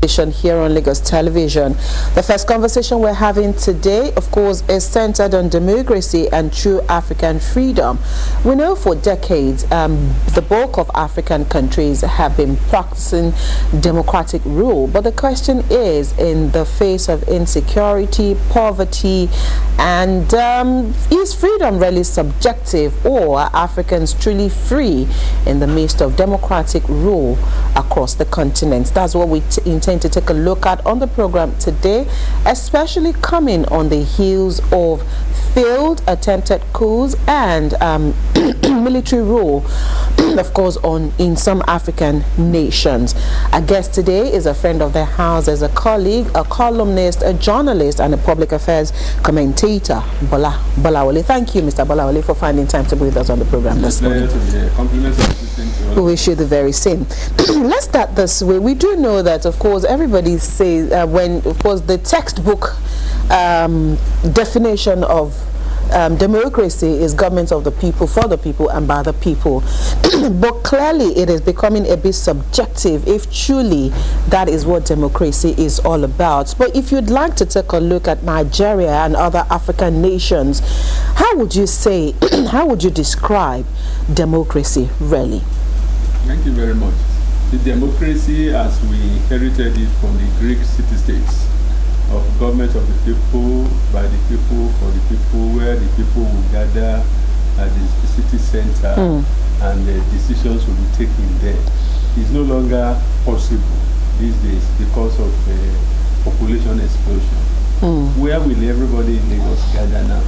here on Lagos Television. The first conversation we're having today, of course, is centered on democracy and true African freedom. We know for decades the bulk of African countries have been practicing democratic rule, but the question is, in the face of insecurity, poverty, and is freedom really subjective, or are Africans truly free in the midst of democratic rule across the continent? That's what we intend to take a look at on the program today, especially coming on the heels of failed attempted coups and military rule, of course, in some African nations. Our guest today is a friend of the house, as a colleague, a columnist, a journalist, and a public affairs commentator, Bola Bolawole. Thank you, Mr. Bolawole, for finding time to be with us on the program this morning. We wish you the very same. Let's start this way. We do know that, of course, everybody says of course, the textbook definition of democracy is government of the people, for the people, and by the people. But clearly it is becoming a bit subjective if truly that is what democracy is all about. But if you'd like to take a look at Nigeria and other African nations, how would you say, how would you describe democracy really? Thank you very much. The democracy, as we inherited it from the Greek city-states, of government of the people, by the people, for the people, where the people will gather at the city center and the decisions will be taken there, is no longer possible these days because of population explosion. Where will everybody in Lagos gather now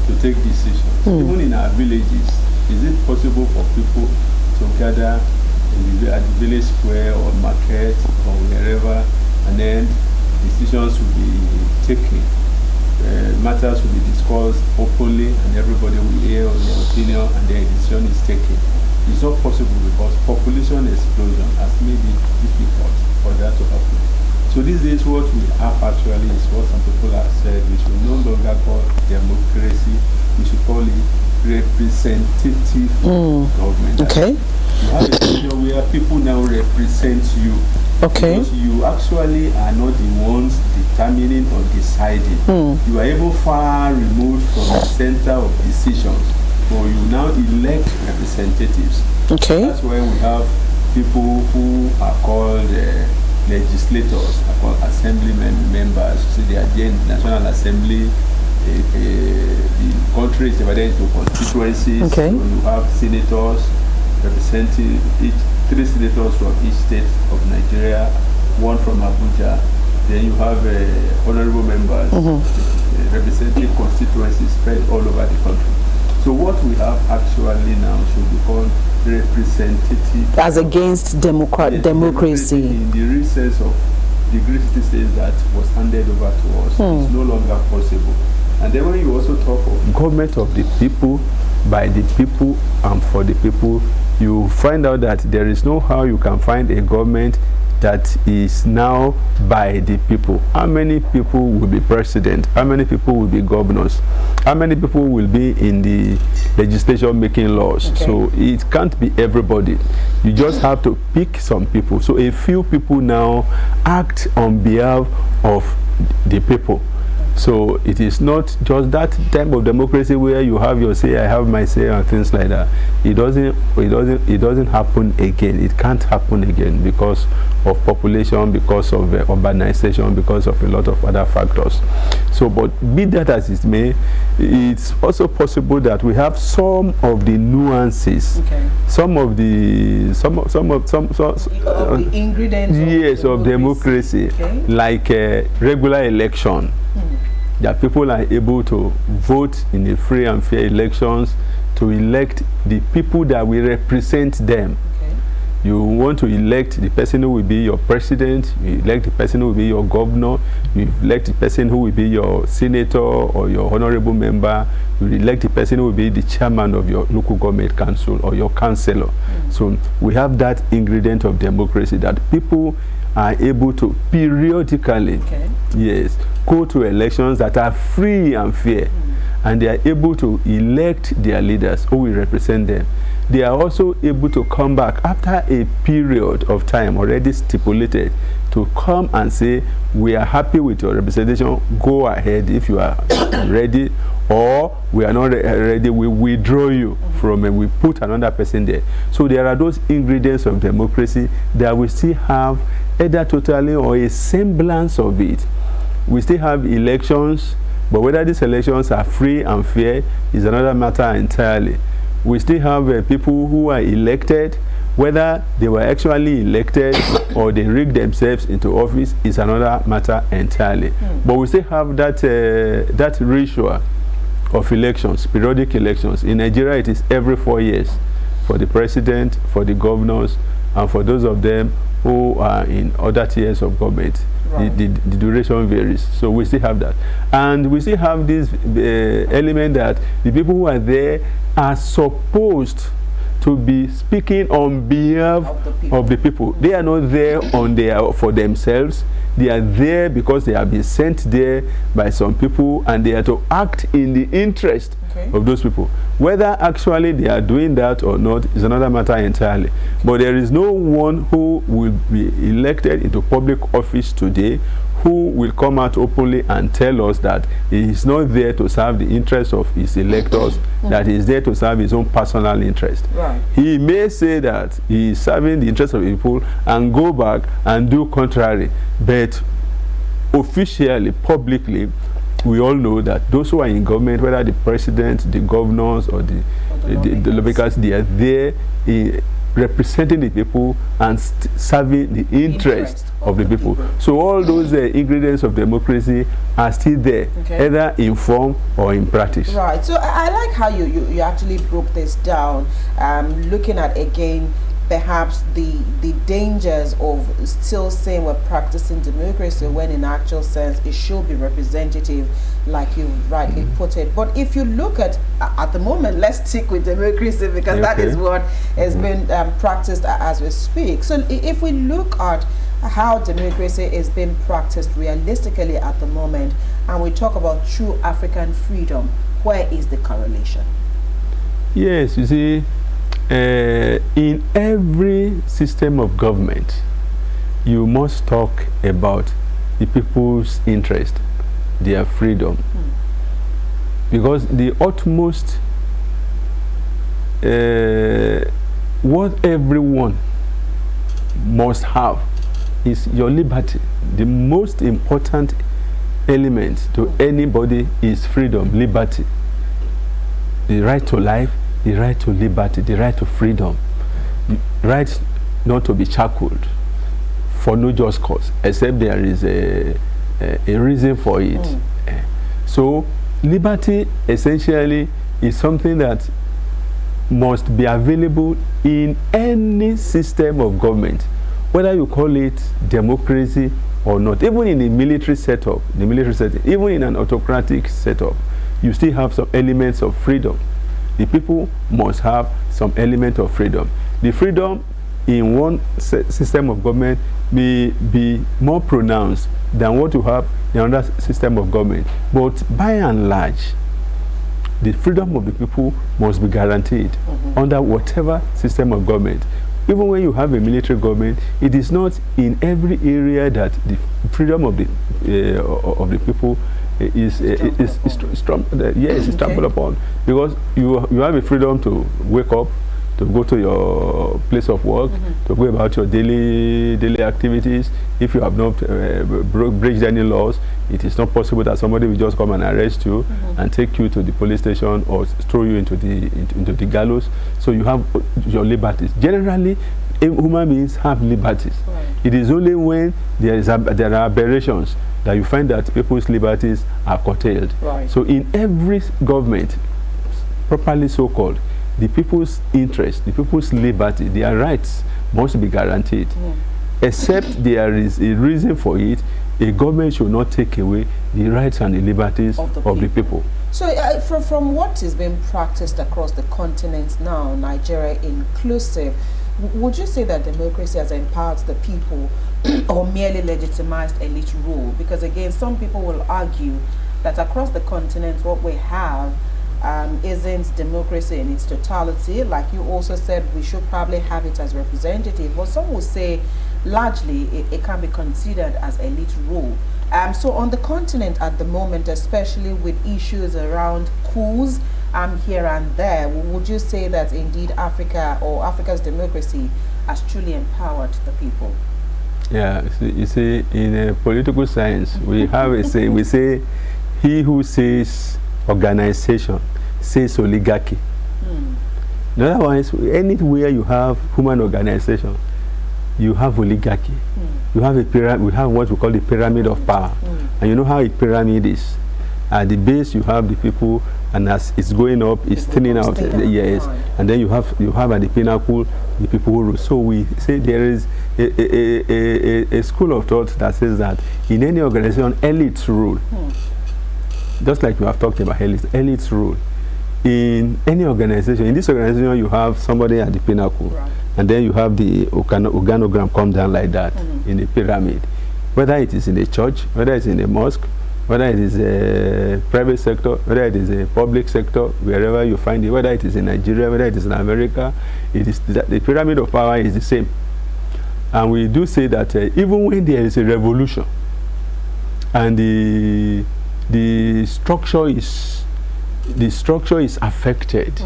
to take decisions? Even in our villages, is it possible for people to gather at the village square or market or wherever, and then decisions will be taken, matters will be discussed openly, and everybody will hear their opinion and their decision is taken? It's not possible because population explosion has made it difficult for that to happen. So these days what we have actually is what some people have said: we should no longer call democracy, we should call it representative government. Okay. You have a situation where people now represent you. Okay. Because you actually are not the ones determining or deciding. You are even far removed from the center of decisions, but you now elect representatives. Okay. That's why we have people who are called legislators, are called assemblymen members. So they are the National Assembly. The country is divided into constituencies. Okay. So you have senators representing each. 3 senators from each state of Nigeria, 1 from Abuja. Then you have honorable members representing constituencies spread all over the country. So what we have actually now should be called representative. As against democracy. In the recess of the Greek city-states that was handed over to us, it's no longer possible. And then when you also talk of government of the people, by the people, and for the people, you find out that there is no how you can find a government that is now by the people. How many people will be president? How many people will be governors? How many people will be in the legislation making laws? Okay. So it can't be everybody. You just have to pick some people. So a few people now act on behalf of the people. So it is not just that type of democracy where you have your say, I have my say, and things like that. It doesn't happen again. It can't happen again because of population, because of urbanization, because of a lot of other factors. So, but be that as it may, it's also possible that we have some of the nuances, some of the ingredients, yes, of democracy, like regular election. That people are able to vote in a free and fair elections to elect the people that will represent them. Okay. You want to elect the person who will be your president, you elect the person who will be your governor, you elect the person who will be your senator or your honorable member, you elect the person who will be the chairman of your local government council or your councillor. So we have that ingredient of democracy, that people are able to periodically, yes, go to elections that are free and fair, and they are able to elect their leaders who will represent them. They are also able to come back after a period of time already stipulated to to come and say, we are happy with your representation, go ahead if you are ready, or we are not ready, we withdraw you from it, we put another person there. So there are those ingredients of democracy that we still have, either totally or a semblance of it. We still have elections, but whether these elections are free and fair is another matter entirely. We still have people who are elected, whether they were actually elected or they rigged themselves into office is another matter entirely. But we still have that ratio of elections, periodic elections. In Nigeria, it is every 4 years for the president, for the governors, and for those of them who are in other tiers of government. Right. The duration varies. So we still have that. And we still have this element that the people who are there are supposed to be speaking on behalf of the people. They are not there for themselves. They are there because they have been sent there by some people, and they are to act in the interest of those people. Whether actually they are doing that or not is another matter entirely. But there is no one who will be elected into public office today who will come out openly and tell us that he is not there to serve the interests of his electors, that he is there to serve his own personal interest. Right. He may say that he is serving the interests of people and go back and do contrary, but officially, publicly, we all know that those who are in government, whether the president, the governors, or the lawmakers, they are there representing the people and serving the interest of the people. So all those ingredients of democracy are still there, either in form or in practice. Right. So I like how you actually broke this down, looking at, again, perhaps the dangers of still saying we're practicing democracy when in actual sense it should be representative, like you rightly put it. But if you look at the moment, let's stick with democracy, because that is what has been practiced as we speak. So if we look at how democracy is being practiced realistically at the moment, and we talk about true African freedom, where is the correlation? Yes, you see, in every system of government, you must talk about the people's interest, their freedom. Because the utmost, what everyone must have is your liberty. The most important element to anybody is freedom, liberty. The right to life, the right to liberty, the right to freedom, the right not to be shackled for no just cause, except there is a reason for it. So liberty essentially is something that must be available in any system of government, whether you call it democracy or not. Even in a military setup, even in an autocratic setup, you still have some elements of freedom. The people must have some element of freedom. The freedom in one system of government may be more pronounced than what you have in another system of government. But by and large, the freedom of the people must be guaranteed under whatever system of government. Even when you have a military government, it is not in every area that the freedom of the people is trampled upon, because you have a freedom to wake up, to go to your place of work, to go about your daily activities. If you have not breached any laws, it is not possible that somebody will just come and arrest you and take you to the police station or throw you into the gallows. So you have your liberties. Generally, human beings have liberties. Right. It is only when there are aberrations that you find that people's liberties are curtailed. Right. So in every government, properly so-called, the people's interest, the people's liberty, their rights must be guaranteed. Except there is a reason for it, a government should not take away the rights and the liberties of the people. So from what is being practiced across the continent now, Nigeria inclusive, would you say that democracy has empowered the people or merely legitimized elite rule? Because again, some people will argue that across the continent what we have isn't democracy in its totality. Like you also said, we should probably have it as representative. But some will say largely it can be considered as elite rule. So on the continent at the moment, especially with issues around coups here and there, would you say that indeed Africa or Africa's democracy has truly empowered the people? Yeah, you see, in political science, we have a saying, we say, he who says organization says oligarchy. In other words, anywhere you have human organization, you have oligarchy. You have a pyramid. We have what we call the pyramid of power. And you know how a pyramid is. At the base, you have the people, and as it's going up, it's thinning out. Yes, and then you have at the pinnacle the people who rule. So we say there is a school of thought that says that in any organization, elites rule. Just like we have talked about elites rule. In any organization, in this organization, you have somebody at the pinnacle, and then you have the organogram come down like that in the pyramid. Whether it is in a church, whether it's in a mosque, whether it is a private sector, whether it is a public sector, wherever you find it, whether it is in Nigeria, whether it is in America, it is the pyramid of power is the same. And we do say that even when there is a revolution and the structure is affected,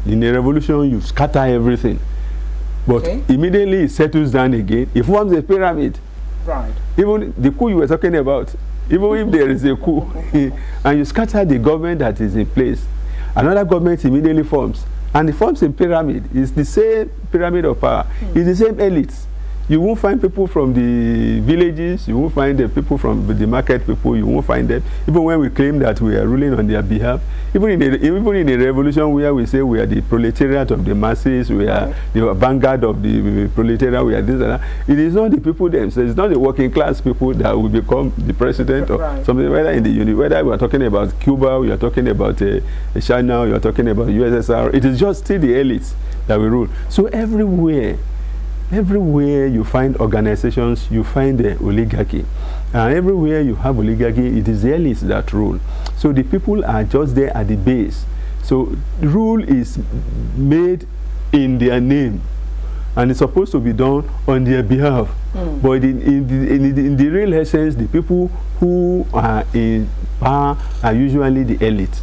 in a revolution you scatter everything, but immediately it settles down again. It forms a pyramid. Right. Even the coup you were talking about, even if there is a coup and you scatter the government that is in place, another government immediately forms, and it forms a pyramid. It's the same pyramid of power. It's the same elites. You won't find people from the villages, you won't find the people from the market people, you won't find them. Even when we claim that we are ruling on their behalf, even in a revolution where we say we are the proletariat of the masses, we are the vanguard of the proletariat, we are this and that, it is not the people themselves, it's not the working class people that will become the president or something, whether in the whether we are talking about Cuba, we are talking about China, we are talking about USSR, it is just still the elites that will rule. So everywhere you find organizations, you find the oligarchy. Everywhere you have oligarchy, it is the elites that rule. So the people are just there at the base. So rule is made in their name, and it's supposed to be done on their behalf. But in the real essence, the people who are in power are usually the elite.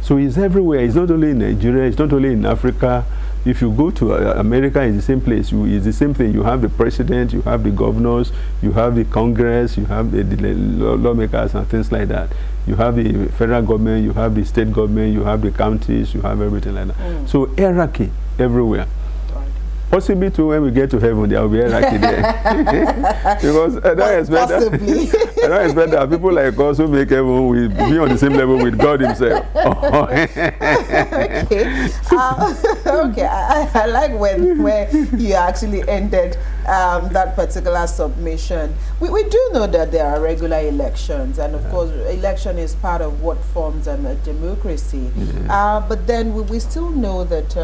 So it's everywhere. It's not only in Nigeria, it's not only in Africa. If you go to America, it's the same place. It's the same thing. You have the president, you have the governors, you have the Congress, you have the lawmakers and things like that. You have the federal government, you have the state government, you have the counties, you have everything like that. So hierarchy everywhere. Possibly too, when we get to heaven, there will be hierarchy there. Because I don't expect that people like us who make heaven will be on the same level with God himself. Okay, I like where you actually ended that particular submission. We do know that there are regular elections, and of course election is part of what forms a democracy. But then we still know that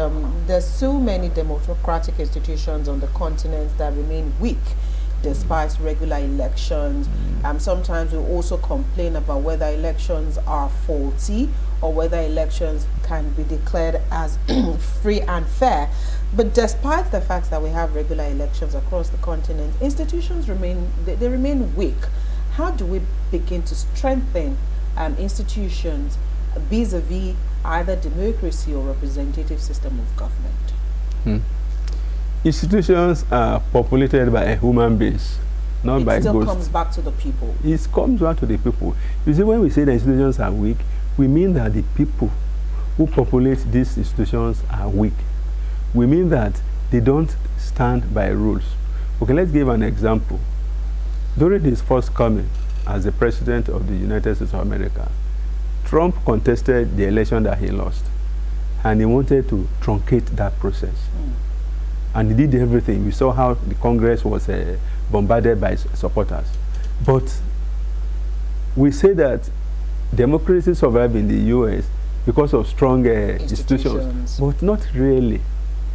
there's so many democratic institutions on the continent that remain weak despite regular elections. Sometimes we also complain about whether elections are faulty or whether elections can be declared as free and fair. But despite the fact that we have regular elections across the continent, institutions remain weak. How do we begin to strengthen institutions vis-a-vis either democracy or representative system of government? Institutions are populated by a human beings, not by ghosts. It still comes back to the people. It comes back to the people. You see, when we say the institutions are weak, we mean that the people who populate these institutions are weak. We mean that they don't stand by rules. Okay, let's give an example. During his first coming as the President of the United States of America, Trump contested the election that he lost, and he wanted to truncate that process. And he did everything. We saw how the Congress was bombarded by supporters. But we say that democracy survived in the US because of strong institutions, but not really.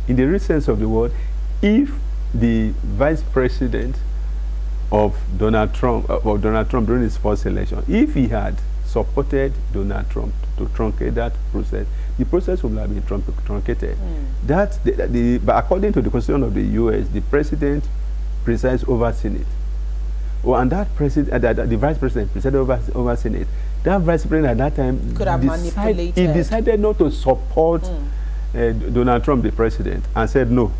In the real sense of the word, if the vice president of Donald Trump during his first election, if he had supported Donald Trump to truncate that process, the process would have been truncated. But according to the Constitution of the US, the president presides over Senate. Oh, and that president, the vice president presided over Senate. That vice president at that time could have manipulated. He decided not to support Donald Trump, the president, and said no.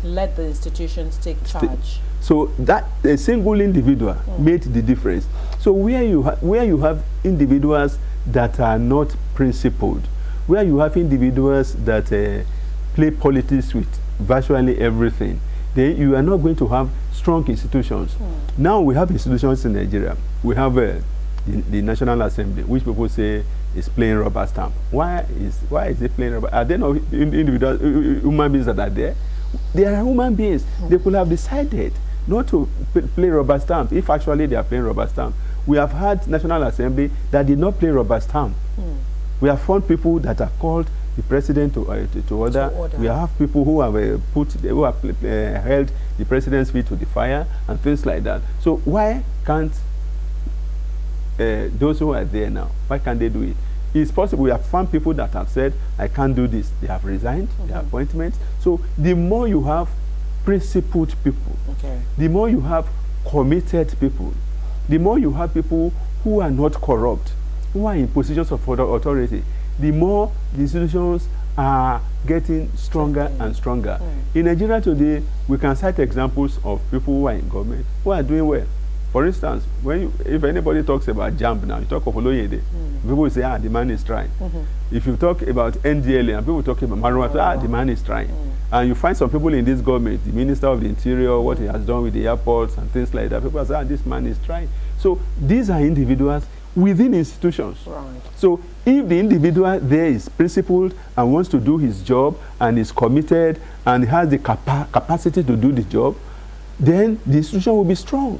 Let the institutions take charge. So that a single individual made the difference. So where you have individuals that are not principled, where you have individuals that play politics with virtually everything, then you are not going to have strong institutions. Now we have institutions in Nigeria. We have the National Assembly, which people say is playing rubber stamp. Why is it playing rubber? Are there no individual human beings that are there? They are human beings. They could have decided not to play rubber stamp if actually they are playing rubber stamp. We have had National Assembly that did not play rubber stamp. We have found people that are called the president to order. We have people who have held the president's feet to the fire and things like that. So why can't those who are there now, why can't they do it? It's possible. We have found people that have said, I can't do this. They have resigned their appointments. So the more you have principled people, the more you have committed people, the more you have people who are not corrupt, who are in positions of authority, the more the institutions are getting stronger and stronger. In Nigeria today, we can cite examples of people who are in government who are doing well. For instance, if anybody talks about JAMB now, you talk of Oloyede, people will say, the man is trying. If you talk about NDLA, and people talk about Marwa, the man is trying. And you find some people in this government, the Minister of the Interior, what he has done with the airports and things like that, people say, this man is trying. So these are individuals within institutions. So if the individual there is principled and wants to do his job and is committed and has the capacity to do the job, then the institution will be strong.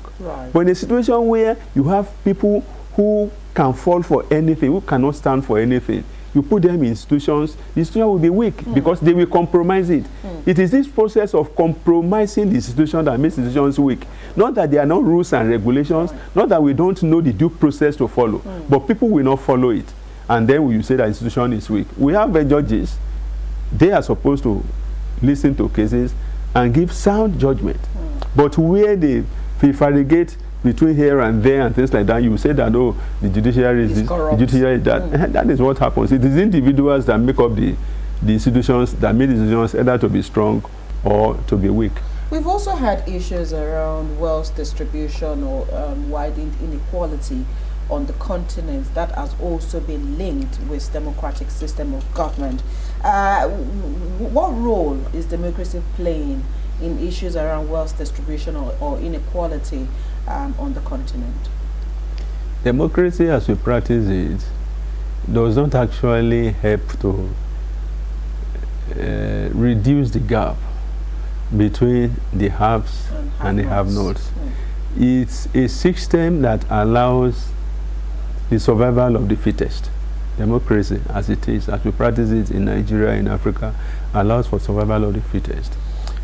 But in a situation where you have people who can fall for anything, who cannot stand for anything, you put them in institutions, the institution will be weak because they will compromise it. It is this process of compromising the institution that makes institutions weak. Not that there are no rules and regulations, not that we don't know the due process to follow, but people will not follow it. And then you say that institution is weak. We have judges. They are supposed to listen to cases and give sound judgment. But where they prevaricate between here and there and things like that, you say that, oh, the judiciary is this, the judiciary is that. That is what happens. It is individuals that make up the institutions, that make the institutions either to be strong or to be weak. We've also had issues around wealth distribution or widened inequality on the continent that has also been linked with democratic system of government. What role is democracy playing in issues around wealth distribution or inequality on the continent? Democracy, as we practice it, does not actually help to reduce the gap between the haves and the have-nots. It's a system that allows the survival of the fittest. Democracy, as it is, as we practice it in Nigeria, in Africa, allows for survival of the fittest.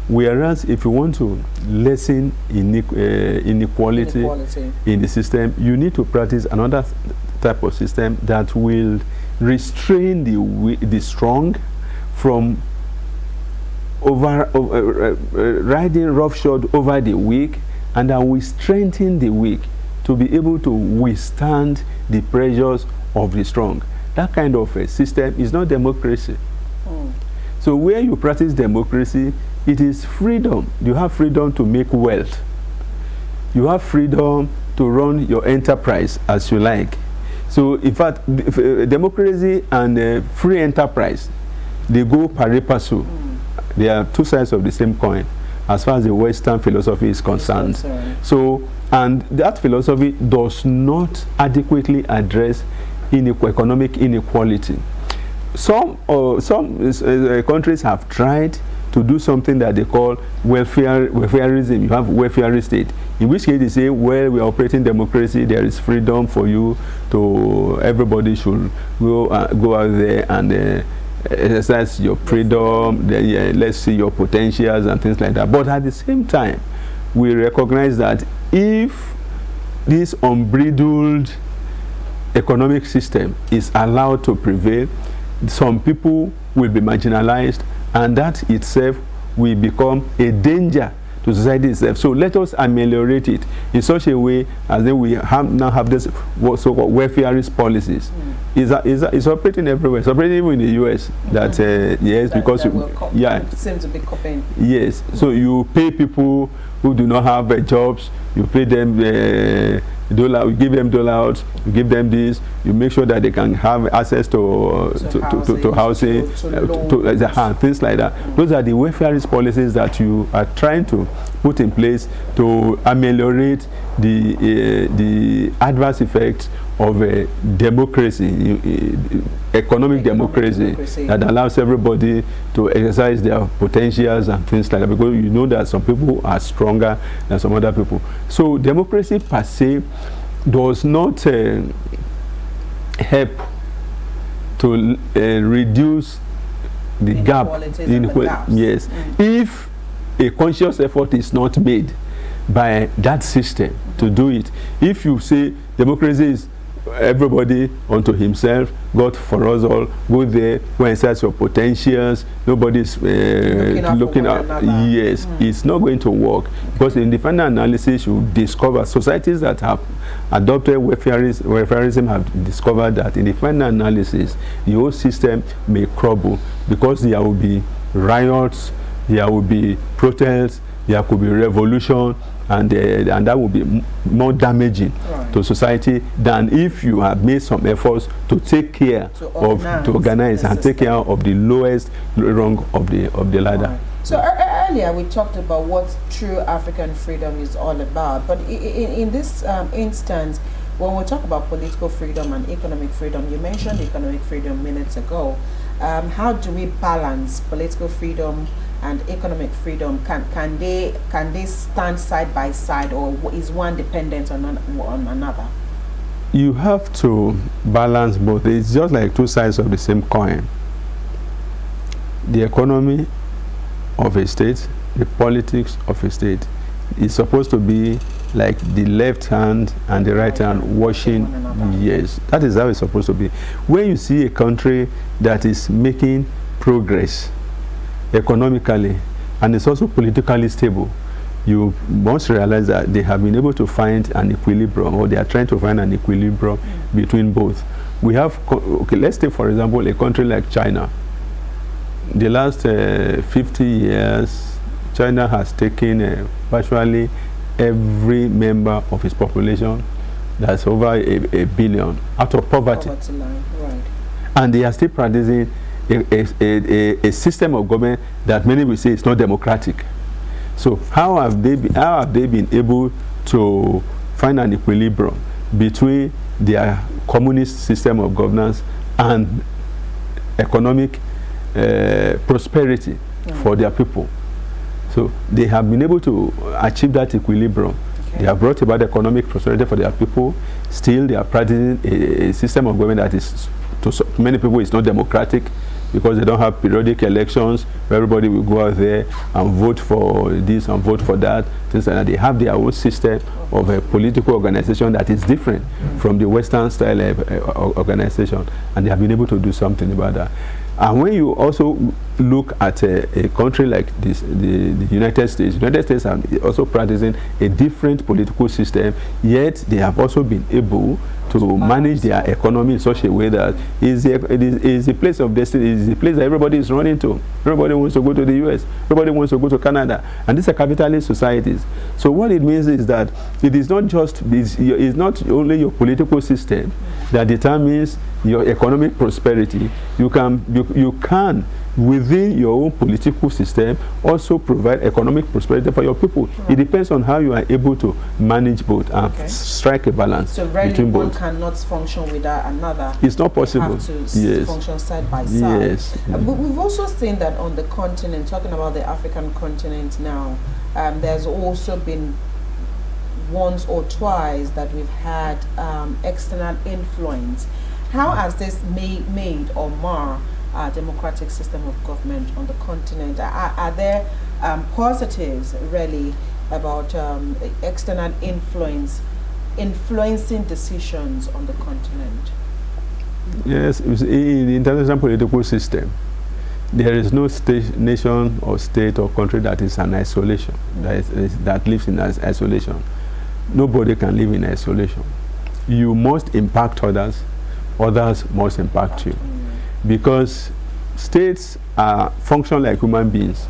Whereas if you want to lessen inequality in the system, you need to practice another type of system that will restrain the strong from riding roughshod over the weak, and that will strengthen the weak to be able to withstand the pressures of the strong. That kind of a system is not democracy. So where you practice democracy, it is freedom. You have freedom to make wealth. You have freedom to run your enterprise as you like. So in fact, democracy and free enterprise, they go pari passu. They are two sides of the same coin as far as the Western philosophy is concerned. So, and that philosophy does not adequately address economic inequality. Some countries have tried to do something that they call welfareism. You have welfare state, in which case they say, well, we are operating democracy, there is freedom for you to, everybody should go out there and exercise your freedom, let's see your potentials and things like that. But at the same time, we recognize that if this unbridled economic system is allowed to prevail, some people will be marginalized, and that itself will become a danger to society itself. So let us ameliorate it in such a way as then we now have this so-called welfareist policies. It's operating everywhere. It's operating even in the US. That yes, because seem to be copying. Yes. So you pay people who do not have jobs. You pay them dollar. You give them dollar. You give them this. You make sure that they can have access to housing, things like that. Those are the welfareist policies that you are trying to put in place to ameliorate the adverse effects of a democracy, economic democracy that allows everybody to exercise their potentials and things like that, because you know that some people are stronger than some other people. So democracy per se does not help to reduce the gap. Yes, if a conscious effort is not made by that system to do it. If you say democracy is everybody unto himself, God for us all, go there, go and search your potentials, nobody's looking out. Yes, it's not going to work, because in the final analysis you discover societies that have adopted welfareism have discovered that in the final analysis the whole system may crumble, because there will be riots, there will be protests, there could be revolution, and that will be more damaging to society than if you have made some efforts to take care to organize and take care of the lowest rung of the ladder. Right. So earlier we talked about what true African freedom is all about, but in this instance, when we talk about political freedom and economic freedom, you mentioned economic freedom minutes ago. How do we balance political freedom and economic freedom? Can they stand side by side, or is one dependent on another? You have to balance both. It's just like two sides of the same coin. The economy of a state, the politics of a state is supposed to be like the left hand and the right hand washing. Yes, that is how it's supposed to be. When you see a country that is making progress economically and is also politically stable, you must realize that they have been able to find an equilibrium, or they are trying to find an equilibrium between both. We have, okay, let's take for example a country like China. The last 50 years, China has taken virtually every member of its population, that's over a billion, out of poverty. Right. And they are still practicing a system of government that many will say is not democratic. So how have they been able to find an equilibrium between their communist system of governance and economic prosperity for their people? So they have been able to achieve that equilibrium. Okay. They have brought about economic prosperity for their people. Still, they are practicing a system of government that is, to many people, is not democratic, because they don't have periodic elections where everybody will go out there and vote for this and vote for that. Things like that. They have their own system of a political organization that is different from the Western style organization, and they have been able to do something about that. And when you also look at a country like this, the United States are also practicing a different political system, yet they have also been able to manage their economy in such a way that is a place of destiny, is a place that everybody is running to. Everybody wants to go to the US, everybody wants to go to Canada, and these are capitalist societies. So what it means is that it is not just it's not only your political system that determines your economic prosperity. You can within your own political system also provide economic prosperity for your people. Right. It depends on how you are able to manage both and strike a balance so really between both. One cannot function without another. It's not possible. They have to function side by side. Yes. But we've also seen that on the continent, talking about the African continent now, there's also been once or twice that we've had external influence. How has this made or mar our democratic system of government on the continent? Are there positives really about external influencing decisions on the continent? Yes, in the international political system, there is no nation or state or country that is an isolation, that lives in isolation. Nobody can live in isolation. You must impact others, others must impact you. Because states function like human beings.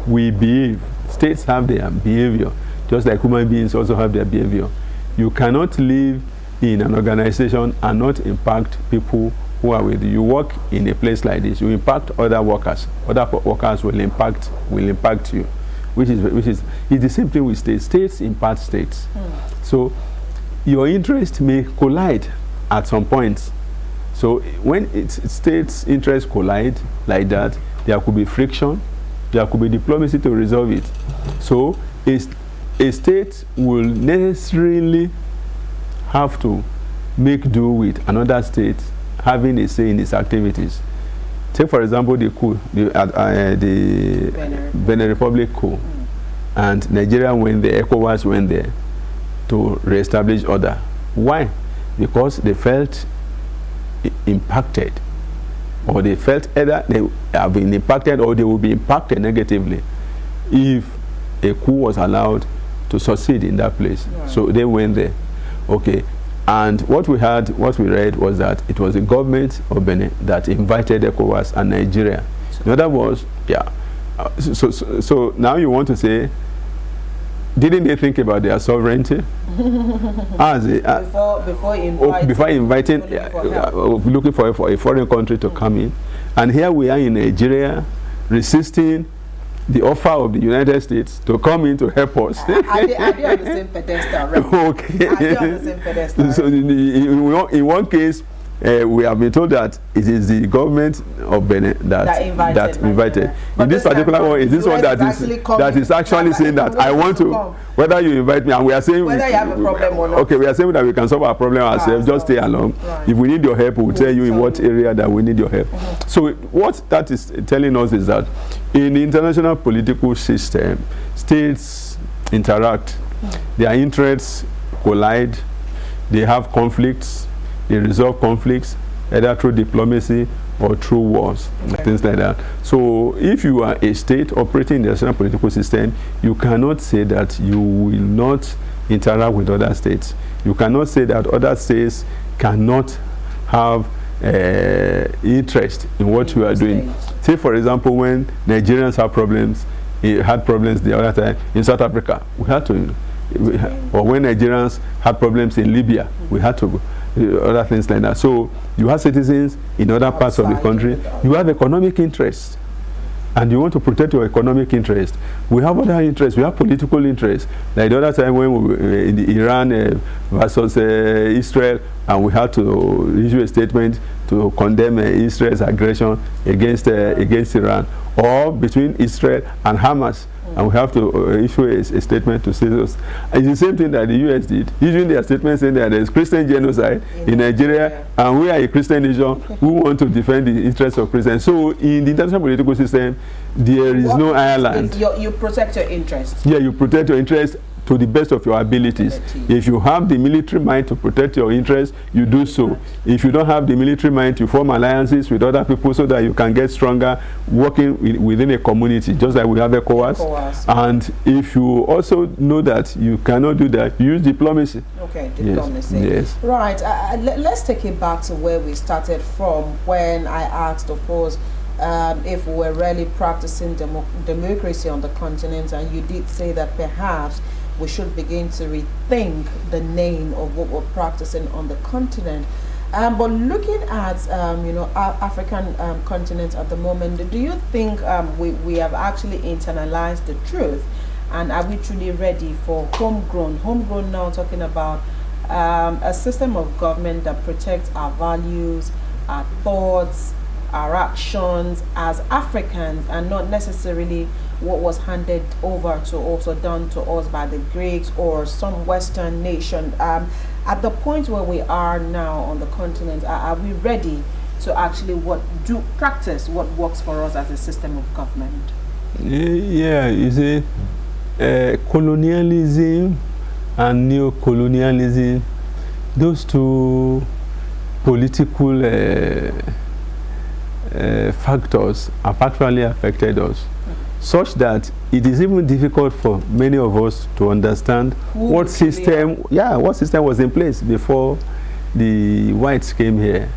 We behave. States have their behavior, just like human beings also have their behavior. You cannot live in an organization and not impact people who are with you. You work in a place like this, you impact other workers. Other workers will impact you, which is it's the same thing with states. States impact states. So your interests may collide at some point. So when states' interests collide like that, there could be friction, there could be diplomacy to resolve it. So a state will necessarily have to make do with another state having a say in its activities. Take for example the coup, the Benin Republic coup, and Nigeria went there, ECOWAS went there to reestablish order. Why? Because they felt impacted, or they felt either they have been impacted or they will be impacted negatively if a coup was allowed to succeed in that place. Right. So they went there. Okay. And what we read was that it was the government of Benin that invited ECOWAS and Nigeria. In other words, yeah. So now you want to say, didn't they think about their sovereignty? Before inviting, looking for a foreign country to come in. And here we are in Nigeria resisting the offer of the United States to come in to help us. Are they on the same pedestal? Right? Okay. Are they on the same pedestal? So in one case, we have been told that it is the government of Benin that invited. In this particular one, is this one that is actually saying that I want to, whether you invite me, and we are saying whether you have a problem or not. Okay, we are saying that we can solve our problem ourselves. Just stay along. Right. If we need your help, we'll tell you in what area that we need your help. So what that is telling us is that in the international political system, states interact, their interests collide, they have conflicts. They resolve conflicts either through diplomacy or through wars, things like that. So if you are a state operating in the national political system, you cannot say that you will not interact with other states. You cannot say that other states cannot have interest in what you are doing. Say for example, when Nigerians had problems the other time in South Africa, we had to, or when Nigerians had problems in Libya, we had to other things like that. So you have citizens in other parts of the country. You have economic interests, and you want to protect your economic interest. We have other interests. We have political interests. Like the other time when we were in the Iran versus Israel, and we had to issue a statement to condemn Israel's aggression against Iran, or between Israel and Hamas. And we have to issue a statement to say this. It's the same thing that the US did, issuing their statement saying that there is Christian genocide in Nigeria, and we are a Christian nation who want to defend the interests of Christians. So in the international political system, there is no Ireland. You protect your interests. Yeah, you protect your interests to the best of your abilities. If you have the military mind to protect your interests, you do so. If you don't have the military mind, you form alliances with other people so that you can get stronger working within a community, just like we have ECOWAS. And if you also know that you cannot do that, use diplomacy. Okay, diplomacy. Yes. Right. Let's take it back to where we started from, when I asked, of course, if we were really practicing democracy on the continent, and you did say that perhaps we should begin to rethink the name of what we're practicing on the continent. But looking at African continent at the moment, do you think we have actually internalized the truth, and are we truly ready for homegrown now, talking about a system of government that protects our values, our thoughts, our actions as Africans, and not necessarily what was handed over to us or done to us by the Greeks or some Western nation? At the point where we are now on the continent, are we ready to actually practice what works for us as a system of government? Yeah, you see, colonialism and neo-colonialism, those two political factors have actually affected us, such that it is even difficult for many of us to understand what system was in place before the whites came here.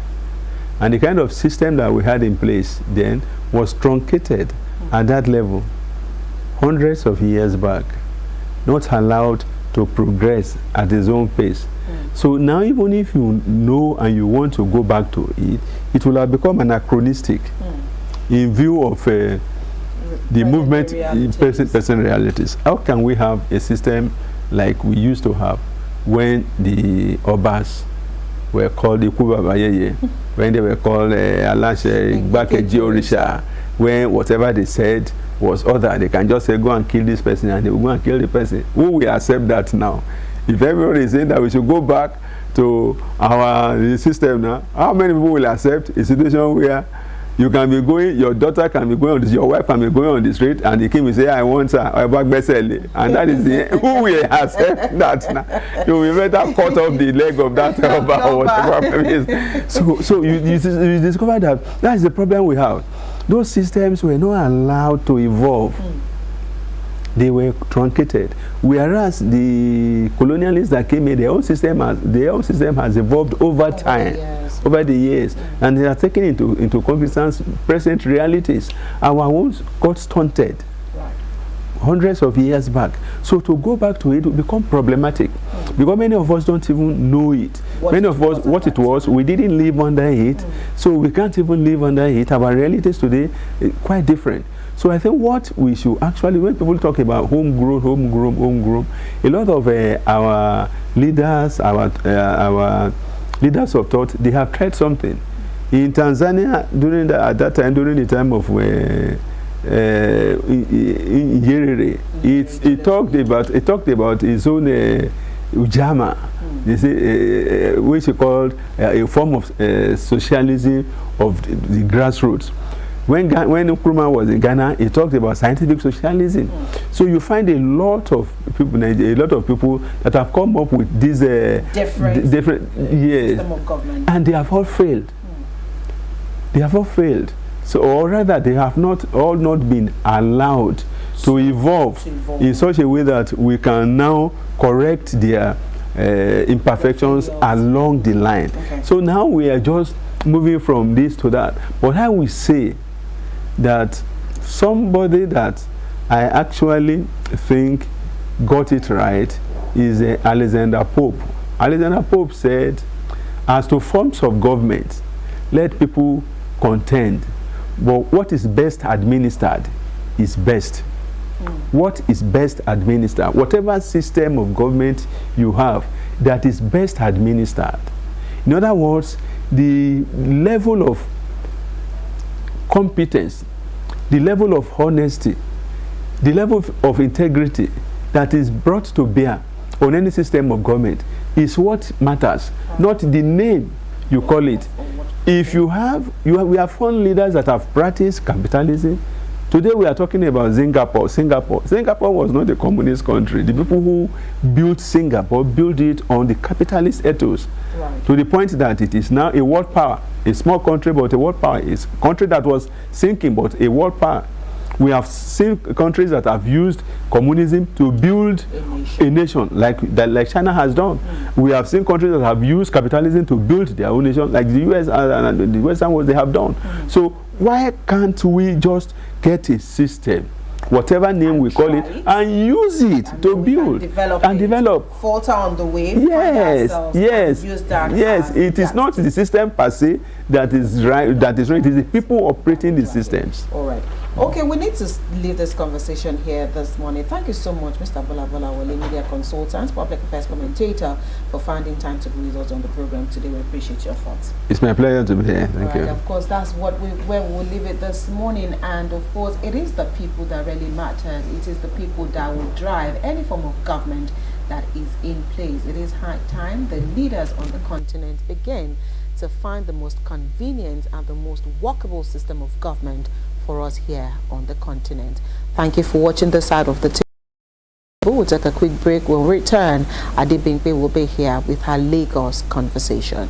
And the kind of system that we had in place then was truncated at that level hundreds of years back, not allowed to progress at its own pace. So now, even if you know and you want to go back to it, it will have become anachronistic in view of the movement in present realities. How can we have a system like we used to have when the Obas were called Ikubabayeye, when they were called Alashe, Igbakeji Orisha, when whatever they said was other, they can just say, go and kill this person, and they will go and kill the person? Who will accept that now? If everybody is saying that we should go back to our system now, how many people will accept a situation where you can be going, your daughter can be going on this, your wife can be going on the street, and the king will say, I want her, and that is the who will accept that now? You will better cut off the leg of that or whatever it is. So you discover that is the problem we have. Those systems were not allowed to evolve. They were truncated. Whereas the colonialists that came in, their own system has evolved over time, over the years, and they are taken into cognizance present realities. Our own got stunted hundreds of years back. So to go back to it will become problematic, because many of us don't even know it. Many of us, what it was, we didn't live under it, so we can't even live under it. Our realities today are quite different. So I think what we should actually, when people talk about homegrown, a lot of our leaders, our leaders of thought, they have tried something. In Tanzania, during the time of Nyerere, it talked about his own Ujama, which he called a form of socialism of the grassroots. When Nkrumah was in Ghana, he talked about scientific socialism. So you find a lot of people that have come up with these different system of government, and they have all failed. They have all failed. So, or rather, they have not been allowed to evolve in such a way that we can now correct their imperfections along the line. So now we are just moving from this to that. But I will say that somebody that I actually think got it right is Alexander Pope. Alexander Pope said, as to forms of government, let people contend, but what is best administered is best. What is best administered? Whatever system of government you have that is best administered. In other words, the level of competence, the level of honesty, the level of integrity that is brought to bear on any system of government is what matters, not the name you call it. If we have foreign leaders that have practiced capitalism. Today we are talking about Singapore. Singapore was not a communist country. The people who built Singapore built it on the capitalist ethos, to the point that it is now a world power. A small country, but a world power. It's a country that was sinking, but a world power. We have seen countries that have used communism to build a nation, like China has done. We have seen countries that have used capitalism to build their own nation, like the US and the Western world, they have done. So why can't we just get a system, whatever name we call it, and use it to build and develop? Falter on the way. Yes. It is not the system per se that is right. It is the people operating the systems. All right. Okay, we need to leave this conversation here this morning. Thank you so much, Mr. Bola Bolawole, media consultant, public affairs commentator, for finding time to be with us on the program today. We appreciate your thoughts. It's my pleasure to be here. Thank you. Of course, that's where we'll leave it this morning. And of course, it is the people that really matters. It is the people that will drive any form of government that is in place. It is high time the leaders on the continent begin to find the most convenient and the most workable system of government for us here on the continent. Thank you for watching this side of the table. We'll take a quick break. We'll return. Adebimpe will be here with her Lagos conversation.